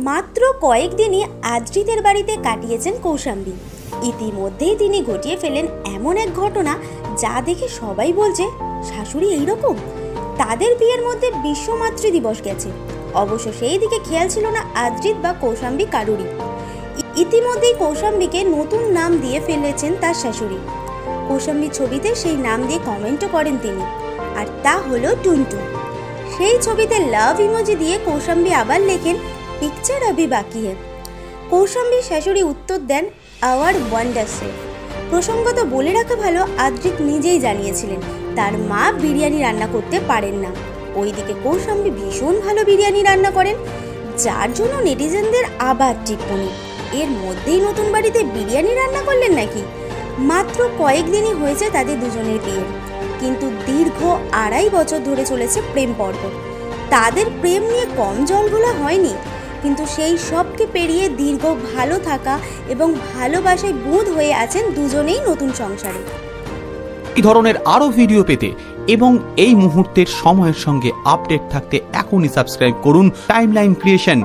মাত্র কয়েকদিনই আদ্রিতের বাড়িতে কাটিয়েছেন কৌশাম্বী। ইতিমধ্যেই তিনি ঘটিয়ে ফেলেন এমন এক ঘটনা যা দেখে সবাই বলছে শাশুড়ি এইরকম। তাদের বিয়ের মধ্যে বিশ্ব মাতৃ দিবস গেছে, অবশ্য সেই দিকে খেয়াল ছিল না আদ্রিত বা কৌশাম্বী কারুরই। ইতিমধ্যেই কৌশাম্বীকে নতুন নাম দিয়ে ফেলেছেন তার শাশুড়ি। কৌশাম্বীর ছবিতে সেই নাম দিয়ে কমেন্টও করেন তিনি, আর তা হলো টুনটুন। সেই ছবিতে লাভ ইমোজি দিয়ে কৌশাম্বী আবার লেখেন পিকচার अभी बाकी है। কৌশাম্বীর শাশুড়ি উত্তর দেন আওয়ার ওয়ান্ডার শেফ। প্রসঙ্গত বলে রাখা ভালো, আদ্রিত নিজেই জানিয়েছিলেন তার মা বিরিয়ানি রান্না করতে পারেন না। ওইদিকে কৌশাম্বী ভীষণ ভালো বিরিয়ানি রান্না করেন, যার জন্য নেটিজেনদের আবার টিপ্পনি, এর মধ্যেই নতুন বাড়িতে বিরিয়ানি রান্না করলেন নাকি। মাত্র কয়েকদিনই হয়েছে তাদের দুজনের বিয়ে, কিন্তু দীর্ঘ 2.5 বছর ধরে চলেছে প্রেম পর্ব। তাদের প্রেম নিয়ে কম জলঘোলা হয়নি, কিন্তু সেই সবকে পেরিয়ে দীর্ঘ ভালো থাকা এবং ভালোবাসায় বুঁদ হয়ে আছেন দুজনেই নতুন সংসারে। এই ধরনের আরো ভিডিও পেতে এবং এই মুহূর্তের সময়ের সঙ্গে আপডেট থাকতে এখনই সাবস্ক্রাইব করুন টাইমলাইন ক্রিয়েশন।